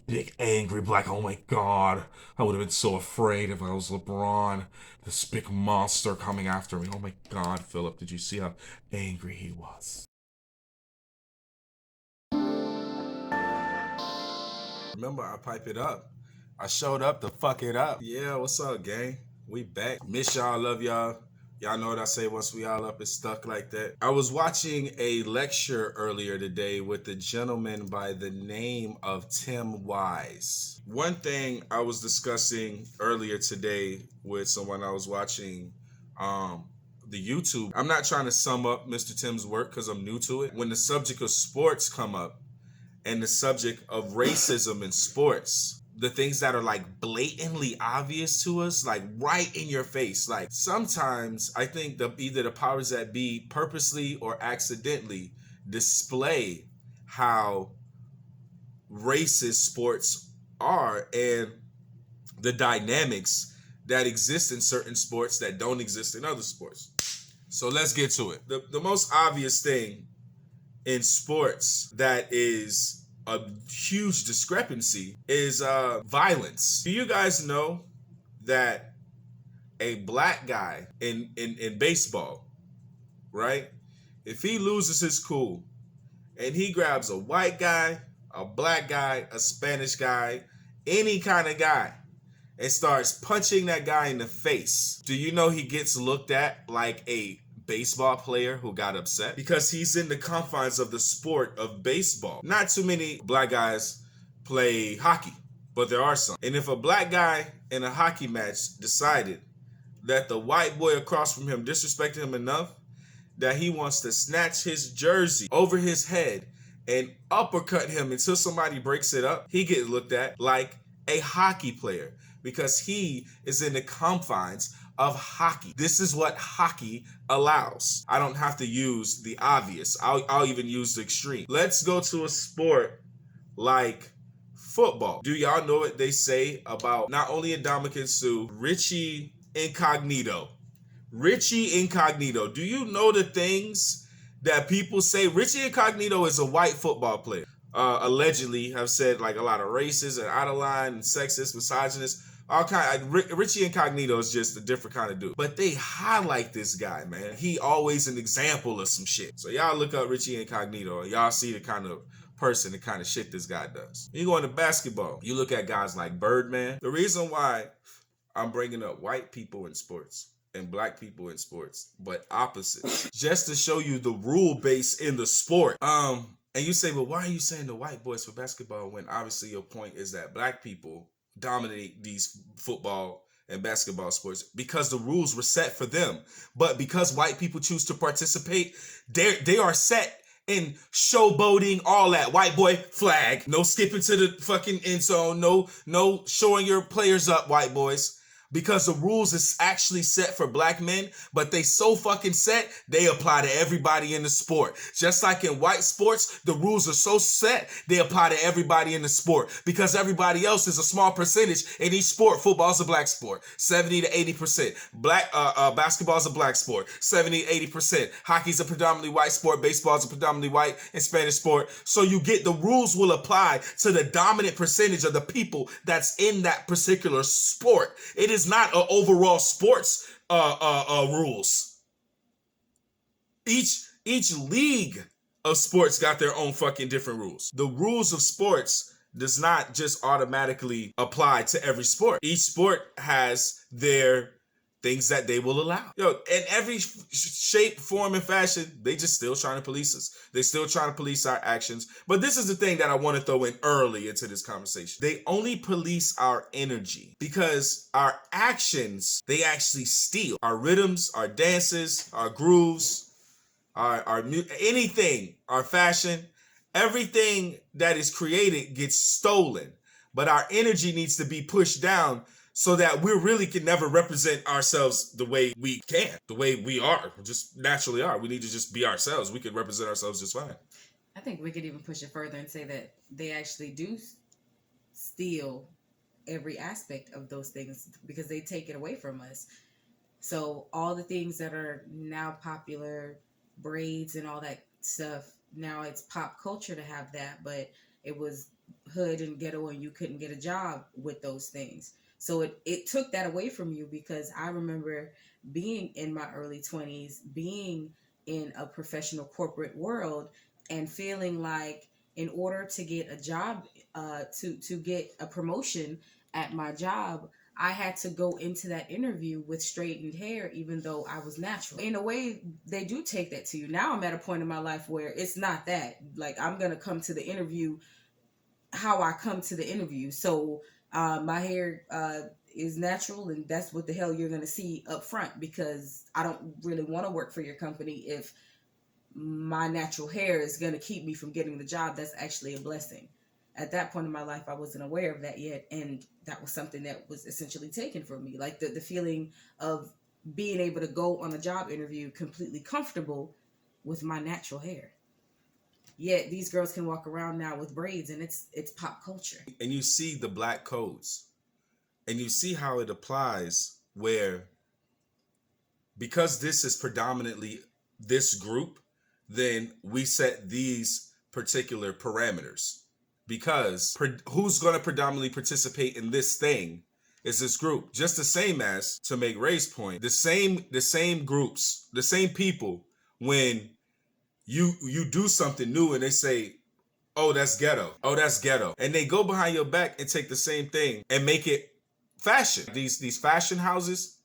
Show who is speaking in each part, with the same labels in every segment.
Speaker 1: big angry black. Oh my god, I would have been so afraid if I was LeBron. This big monster coming after me. Oh my god, Philip, did you see how angry he was? Remember, I pipe it up. I showed up to fuck it up. Yeah, what's up, gang? We back. Miss y'all, love y'all. Y'all know what I say, once we all up, it's stuck like that. I was watching a lecture earlier today with a gentleman by the name of Tim Wise. One thing I was discussing earlier today with someone I was watching the YouTube. I'm not trying to sum up Mr. Tim's work because I'm new to it. When the subject of sports come up, and the subject of racism in sports, the things that are like blatantly obvious to us, like right in your face. Like sometimes I think either the powers that be purposely or accidentally display how racist sports are and the dynamics that exist in certain sports that don't exist in other sports. So let's get to it. The most obvious thing in sports that is a huge discrepancy is violence. Do you guys know that a black guy in baseball, right? If he loses his cool and he grabs a white guy, a black guy, a Spanish guy, any kind of guy, and starts punching that guy in the face, do you know he gets looked at like a baseball player who got upset? Because he's in the confines of the sport of baseball. Not too many black guys play hockey, but there are some. And if a black guy in a hockey match decided that the white boy across from him disrespected him enough that he wants to snatch his jersey over his head and uppercut him until somebody breaks it up, he gets looked at like a hockey player because he is in the confines of hockey. This is what hockey allows. I don't have to use the obvious. I'll even use the extreme. Let's go to a sport like football. Do y'all know what they say about not only Ndamukong Suh, Richie Incognito? Richie Incognito. Do you know the things that people say? Richie Incognito is a white football player. Allegedly have said like a lot of racist and out of line and sexist, misogynist, all kind. Richie Incognito is just a different kind of dude. But they highlight this guy, man. He always an example of some shit. So y'all look up Richie Incognito and y'all see the kind of person, the kind of shit this guy does. You go into basketball, you look at guys like Birdman. The reason why I'm bringing up white people in sports and black people in sports, but opposites, just to show you the rule base in the sport. And you say, well, why are you saying the white boys for basketball when obviously your point is that black people dominate these football and basketball sports because the rules were set for them. But because white people choose to participate, they are set in showboating, all that. White boy flag, no skipping to the fucking end zone, no showing your players up, white boys. Because the rules is actually set for black men, but they so fucking set, they apply to everybody in the sport. Just like in white sports, the rules are so set, they apply to everybody in the sport. Because everybody else is a small percentage in each sport. Football is a black sport, 70 to 80%. Basketball is a black sport, 70 to 80%. Hockey is a predominantly white sport. Baseball is a predominantly white and Spanish sport. So you get the rules will apply to the dominant percentage of the people that's in that particular sport. It is not an overall sports rules. Each league of sports got their own fucking different rules. The rules of sports does not just automatically apply to every sport. Each sport has their things that they will allow. In every shape, form, and fashion, they just still trying to police us. They still trying to police our actions. But this is the thing that I want to throw in early into this conversation. They only police our energy because our actions, they actually steal. Our rhythms, our dances, our grooves, our anything, our fashion, everything that is created gets stolen. But our energy needs to be pushed down so that we really can never represent ourselves the way we can, the way we are, just naturally are. We need to just be ourselves. We can represent ourselves just fine.
Speaker 2: I think we could even push it further and say that they actually do steal every aspect of those things because they take it away from us. So all the things that are now popular, braids and all that stuff, now it's pop culture to have that, but it was hood and ghetto and you couldn't get a job with those things. So it took that away from you, because I remember being in my early 20s, being in a professional corporate world, and feeling like in order to get a job, to get a promotion at my job, I had to go into that interview with straightened hair, even though I was natural. In a way, they do take that to you. Now I'm at a point in my life where it's not that. Like, I'm going to come to the interview how I come to the interview. So my hair is natural, and that's what the hell you're going to see up front, because I don't really want to work for your company if my natural hair is going to keep me from getting the job. That's actually a blessing. At that point in my life, I wasn't aware of that yet, and that was something that was essentially taken from me. Like the feeling of being able to go on a job interview completely comfortable with my natural hair. Yet these girls can walk around now with braids, and it's pop culture.
Speaker 1: And you see the black codes, and you see how it applies, where because this is predominantly this group, then we set these particular parameters. Because who's going to predominantly participate in this thing is this group. Just the same as, to make Ray's point, the same groups, the same people, when you do something new and they say, oh, that's ghetto. Oh, that's ghetto. And they go behind your back and take the same thing and make it fashion. These fashion houses,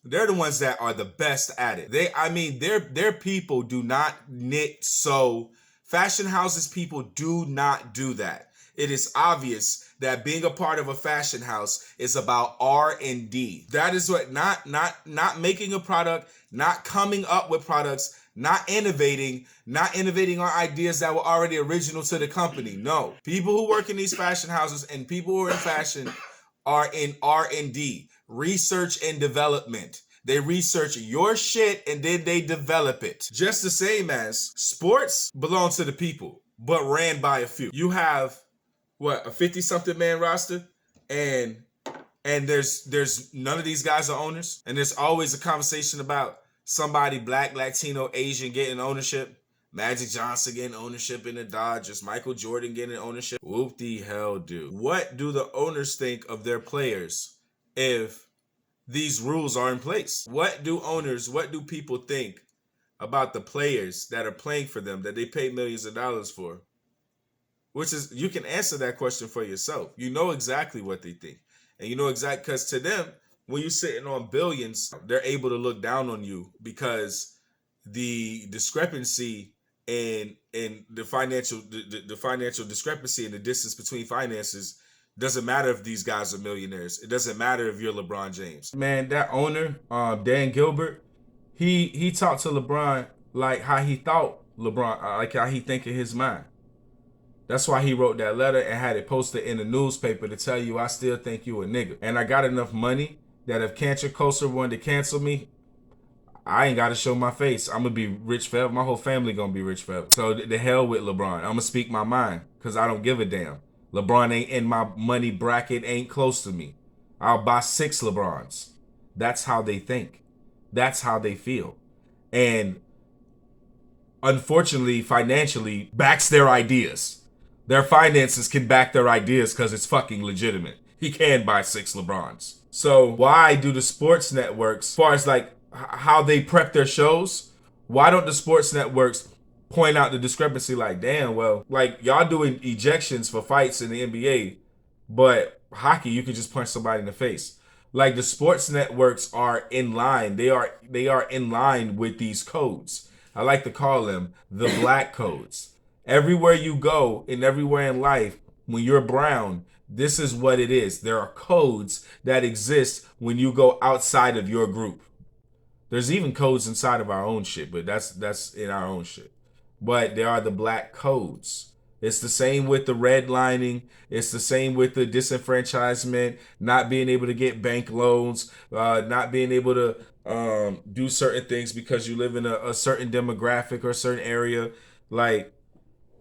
Speaker 1: they're the ones that are the best at it. Their people do not knit sew. Fashion houses people do not do that. It is obvious that being a part of a fashion house is about R&D. That is what, not making a product, not coming up with products, not innovating on ideas that were already original to the company. No, people who work in these fashion houses and people who are in fashion are in R&D, research and development. They research your shit and then they develop it. Just the same as sports belongs to the people, but ran by a few. You have what, a 50-something man roster, and there's none of these guys are owners, and there's always a conversation about somebody black, Latino, Asian getting ownership. Magic Johnson getting ownership in the Dodgers, Michael Jordan getting ownership. Whoop the hell do. What do the owners think of their players if these rules are in place? What do people think about the players that are playing for them, that they pay millions of dollars for? Which is, you can answer that question for yourself. You know exactly what they think. And you know exactly, because to them, when you're sitting on billions, they're able to look down on you because the discrepancy in the financial discrepancy and the distance between finances doesn't matter if these guys are millionaires. It doesn't matter if you're LeBron James. Man, that owner, Dan Gilbert, he talked to LeBron like how he thought LeBron, like how he think in his mind. That's why he wrote that letter and had it posted in the newspaper to tell you, I still think you a nigga. And I got enough money that if Cancer Coaster wanted to cancel me, I ain't got to show my face. I'm going to be rich forever. My whole family going to be rich forever. So the hell with LeBron. I'm going to speak my mind because I don't give a damn. LeBron ain't in my money bracket, ain't close to me. I'll buy 6 LeBrons. That's how they think. That's how they feel. And unfortunately, financially, backs their ideas. Their finances can back their ideas because it's fucking legitimate. He can buy 6 LeBrons. So why do the sports networks, as far as like how they prep their shows, why don't the sports networks point out the discrepancy? Like, damn, well, like y'all doing ejections for fights in the NBA, but hockey, you can just punch somebody in the face. Like, the sports networks are in line. They are in line with these codes. I like to call them the black codes. Everywhere you go and everywhere in life, when you're brown, this is what it is. There are codes that exist when you go outside of your group. There's even codes inside of our own shit, but that's in our own shit. But there are the black codes. It's the same with the redlining. It's the same with the disenfranchisement, not being able to get bank loans, not being able to do certain things because you live in a certain demographic or a certain area. Like,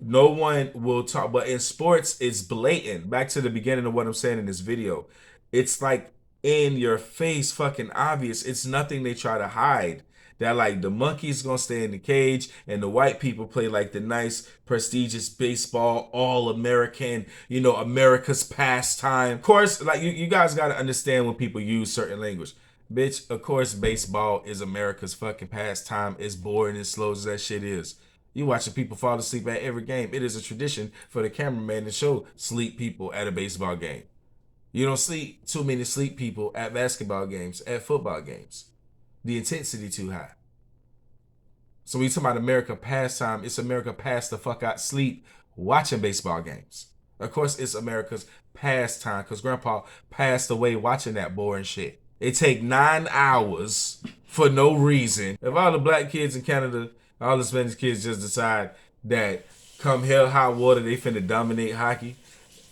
Speaker 1: no one will talk. But in sports, it's blatant. Back to the beginning of what I'm saying in this video. It's like in your face, fucking obvious. It's nothing they try to hide. that like the monkeys gonna stay in the cage and the white people play like the nice prestigious baseball, all American, America's pastime. Of course, like you guys gotta understand when people use certain language. Bitch, of course baseball is America's fucking pastime. It's boring and slow as that shit is. You watching people fall asleep at every game. It is a tradition for the cameraman to show sleep people at a baseball game. You don't see too many sleep people at basketball games, at football games. The intensity too high. So when you talk about America pastime, it's America past the fuck out sleep watching baseball games. Of course, it's America's pastime because Grandpa passed away watching that boring shit. It take 9 hours for no reason. If all the black kids in Canada, all the Spanish kids just decide that come hell high water, they finna dominate hockey,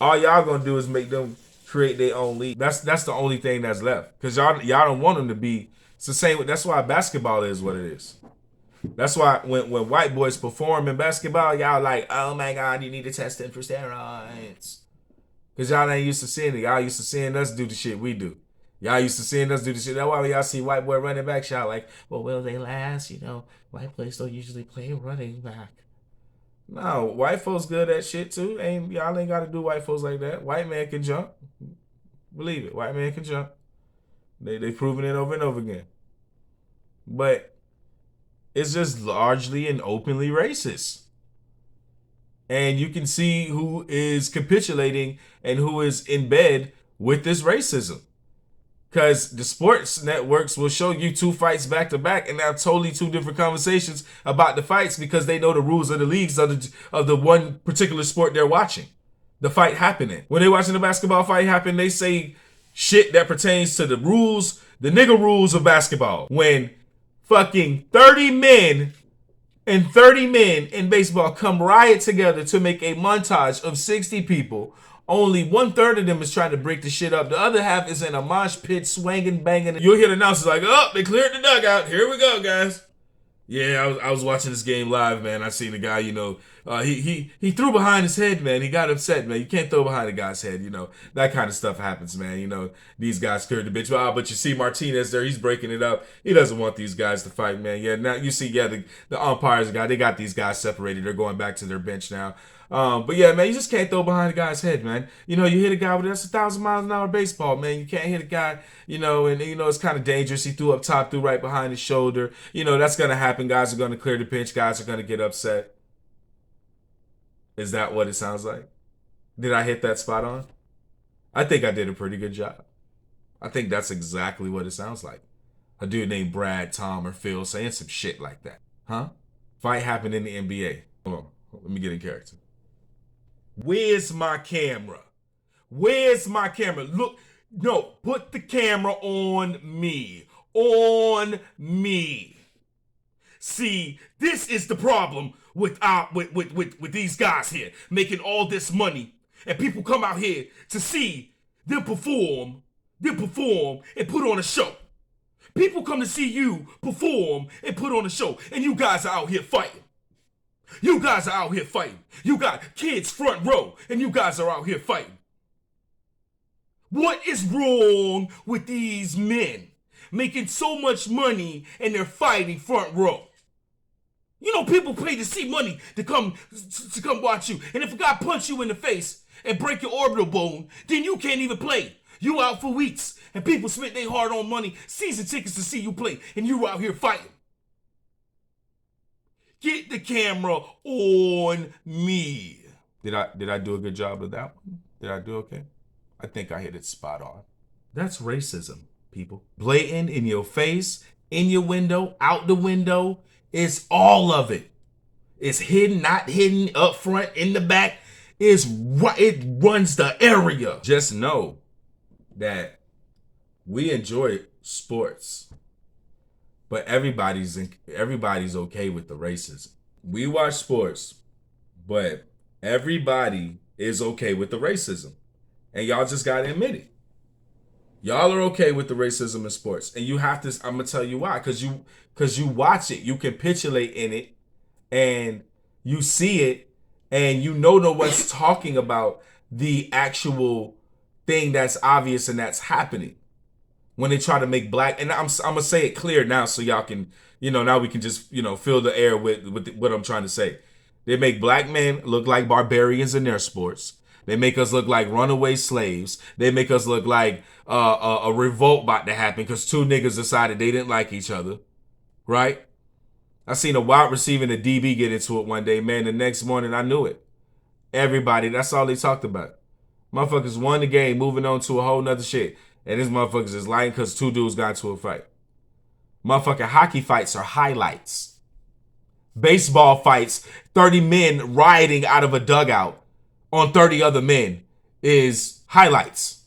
Speaker 1: all y'all gonna do is make them create their own league. That's the only thing that's left. Because y'all don't want them to be. It's the same. That's why basketball is what it is. That's why when white boys perform in basketball, y'all like, oh my God, you need to test them for steroids. Because y'all ain't used to seeing it. Y'all used to seeing us do the shit we do. Y'all used to seeing us do the shit. That's why when y'all see white boy running back, y'all like, well, will they last? White boys don't usually play running back. No, white folks good at shit too. Y'all ain't got to do white folks like that. White man can jump. Believe it. White man can jump. They proven it over and over again. But it's just largely and openly racist. And you can see who is capitulating and who is in bed with this racism. Because the sports networks will show you 2 fights back to back and have totally 2 different conversations about the fights because they know the rules of the leagues of the one particular sport they're watching. The fight happening. When they're watching the basketball fight happen, they say shit that pertains to the rules, the nigga rules of basketball. When fucking 30 men in baseball come riot together to make a montage of 60 people, only 1/3 of them is trying to break the shit up. The other half is in a mosh pit, swinging, banging. You'll hear the announcers like, oh, they cleared the dugout. Here we go, guys. Yeah, I was watching this game live, man. I seen the guy, he threw behind his head, man. He got upset, man. You can't throw behind a guy's head, That kind of stuff happens, man. These guys cleared the bitch. But you see Martinez there, he's breaking it up. He doesn't want these guys to fight, man. Yeah, now you see, the umpires, they got these guys separated. They're going back to their bench now. But yeah, man, you just can't throw behind a guy's head, man. You hit a guy with that's 1,000 miles an hour baseball, man. You can't hit a guy, and it's kind of dangerous. He threw up top, threw right behind his shoulder. That's gonna happen. Guys are gonna clear the pinch. Guys are gonna get upset. Is that what it sounds like? Did I hit that spot on? I think I did a pretty good job. I think that's exactly what it sounds like. A dude named Brad, Tom, or Phil saying some shit like that. Huh? Fight happened in the NBA. Hold on. Let me get in character. Where's my camera? Where's my camera? Look, no, put the camera on me. On me. See, this is the problem with these guys here making all this money, and people come out here to see them perform and put on a show. People come to see you perform and put on a show, and you guys are out here fighting. You guys are out here fighting. You got kids front row, and you guys are out here fighting. What is wrong with these men making so much money and they're fighting front row? People pay to see money to come watch you. And if a guy punch you in the face and break your orbital bone, then you can't even play. You out for weeks, and people spent their hard-earned money, season tickets to see you play, and you out here fighting. Get the camera on me. Did I do a good job of that one? Did I do okay? I think I hit it spot on. That's racism, people. Blatant in your face, in your window, out the window. It's all of it. It's hidden, not hidden, up front, in the back. It runs the area. Just know that we enjoy sports. But everybody's okay with the racism. We watch sports, but everybody is okay with the racism. And y'all just gotta admit it. Y'all are okay with the racism in sports. And you have to, I'm gonna tell you why. Cause you watch it, you capitulate in it, and you see it, and no one's talking about the actual thing that's obvious and that's happening. when they try to make black, and I'm gonna say it clear now so y'all can, now we can just, fill the air with what I'm trying to say. They make black men look like barbarians in their sports. They make us look like runaway slaves. They make us look like a revolt about to happen because two niggas decided they didn't like each other, right? I seen a wide receiver and a DB get into it one day, man. The next morning I knew it. Everybody, that's all they talked about. Motherfuckers won the game, moving on to a whole nother shit. And these motherfuckers is lying because two dudes got into a fight. Motherfucking hockey fights are highlights. Baseball fights, 30 men rioting out of a dugout on 30 other men is highlights.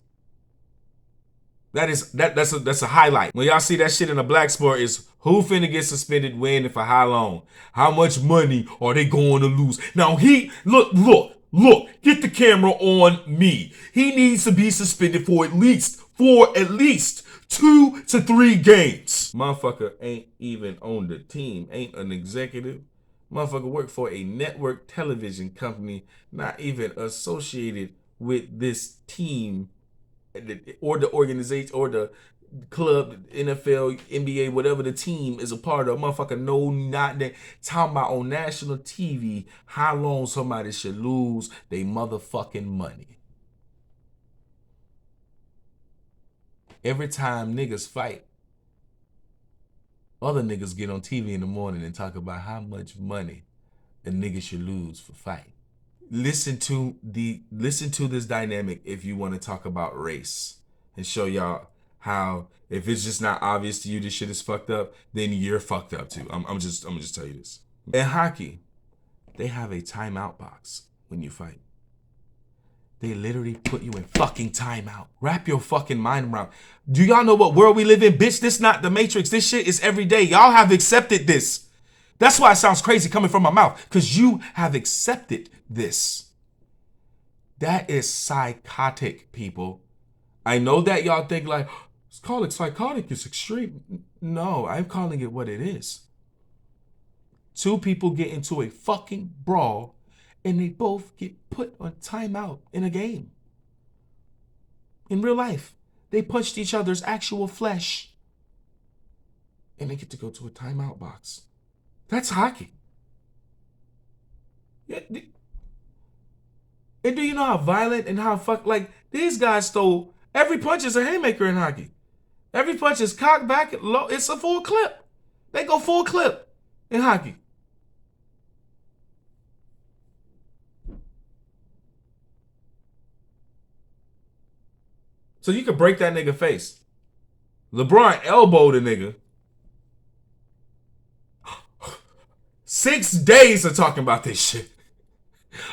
Speaker 1: That's a highlight. When y'all see that shit in a black sport, is who finna get suspended when and for how long? How much money are they going to lose? Now look, get the camera on me. He needs to be suspended for at least 2 to 3 games. Motherfucker ain't even on the team, ain't an executive. Motherfucker work for a network television company, not even associated with this team or the organization or the club, NFL, NBA, whatever the team is a part of. Motherfucker, no, not that. Talking about on national TV how long somebody should lose they motherfucking money. Every time niggas fight, other niggas get on TV in the morning and talk about how much money a nigga should lose for fighting. Listen to this dynamic if you want to talk about race and show y'all how, if it's just not obvious to you this shit is fucked up, then you're fucked up too. I'm just tell you this. In hockey, they have a timeout box when you fight. They literally put you in fucking timeout. Wrap your fucking mind around. Do y'all know what world we live in? Bitch, this not the Matrix. This shit is every day. Y'all have accepted this. That's why it sounds crazy coming from my mouth, because you have accepted this. That is psychotic, people. I know that y'all think like, call it psychotic, it's extreme. No, I'm calling it what it is. Two people get into a fucking brawl and they both get put on timeout in a game. In real life, they punched each other's actual flesh and they get to go to a timeout box. That's hockey. And do you know how violent and how like these guys stole, every punch is a haymaker in hockey. Every punch is cocked back low. It's a full clip. They go full clip in hockey. So you could break that nigga face. LeBron elbowed a nigga. 6 days of talking about this shit.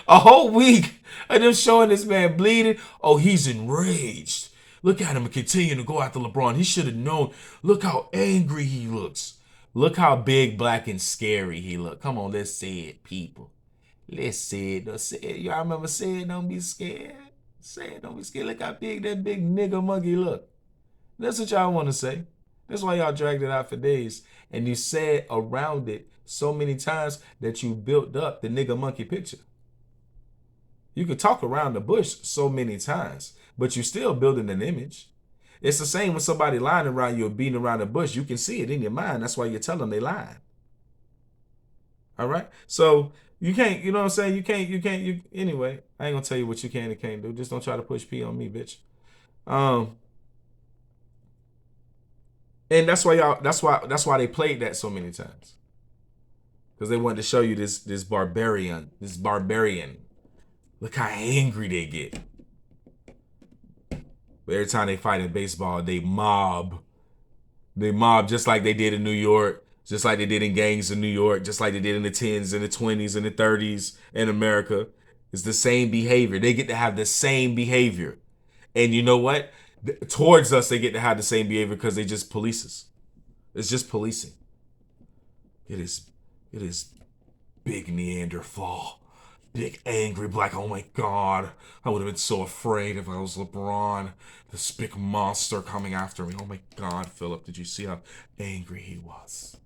Speaker 1: A whole week of them showing this man bleeding. Oh, he's enraged. Look at him continuing to go after LeBron. He should have known. Look how angry he looks. Look how big, black, and scary he look. Come on, let's say it, people. Let's say it. Let's say it. Y'all remember saying don't be scared? Say it, don't be scared. Look how big that big nigga monkey look. That's what y'all want to say. That's why y'all dragged it out for days. And you said around it so many times that you built up the nigga monkey picture. You could talk around the bush so many times, but you're still building an image. It's the same when somebody lying around you or beating around the bush. You can see it in your mind. That's why you tell them they lying. All right? So you can't, you know what I'm saying? Anyway, I ain't gonna tell you what you can and can't do. Just don't try to push P on me, bitch. And that's why they played that so many times. Because they wanted to show you this barbarian. Look how angry they get. But every time they fight in baseball, they mob. They mob just like they did in New York, just like they did in gangs in New York, just like they did in the 10s and the 20s and the 30s in America. It's the same behavior. They get to have the same behavior. And you know what? Towards us, they get to have the same behavior because they just police us. It's just policing. It is big Neanderthal. Big angry black. Oh my God. I would have been so afraid if I was LeBron. This big monster coming after me. Oh my God, Philip. Did you see how angry he was?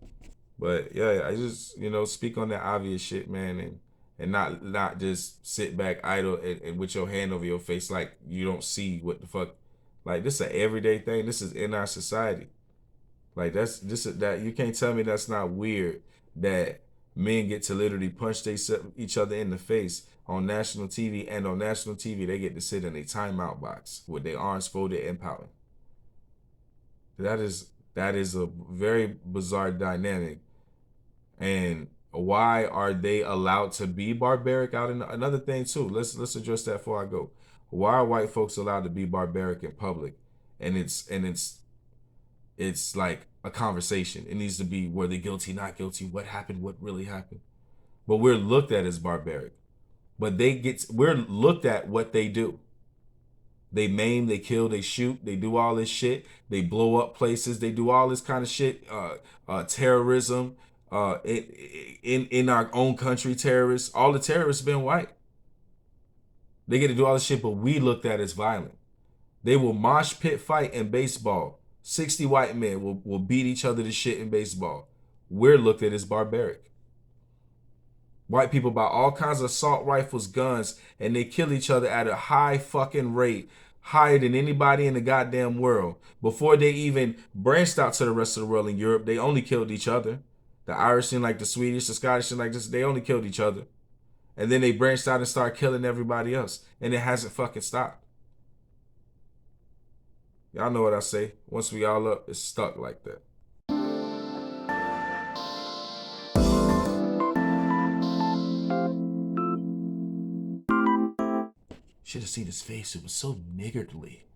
Speaker 1: But yeah, I just, speak on that obvious shit, man, and not just sit back idle and with your hand over your face like you don't see what the fuck Like, this is an everyday thing. This is in our society. Like, that you can't tell me that's not weird that men get to literally punch each other in the face on national TV, and on national TV they get to sit in a timeout box with their arms folded and pouting. That is a very bizarre dynamic. And why are they allowed to be barbaric out in another thing too? Let's address that before I go. Why are white folks allowed to be barbaric in public? And it's like a conversation. It needs to be, were they guilty, not guilty, what happened, what really happened. But we're looked at as barbaric. But we're looked at what they do. They maim, they kill, they shoot, they do all this shit. They blow up places. They do all this kind of shit. Terrorism. In our own country, terrorists. All the terrorists been white. They get to do all this shit, but we looked at as violent. They will mosh pit fight in baseball. 60 white men will beat each other to shit in baseball. We're looked at as barbaric. White people buy all kinds of assault rifles, guns, and they kill each other at a high fucking rate, higher than anybody in the goddamn world. Before they even branched out to the rest of the world in Europe, they only killed each other. The Irish and like the Swedish, the Scottish and like this, they only killed each other. And then they branched out and started killing everybody else. And it hasn't fucking stopped. Y'all know what I say. Once we all up, it's stuck like that. Should have seen his face. It was so niggardly.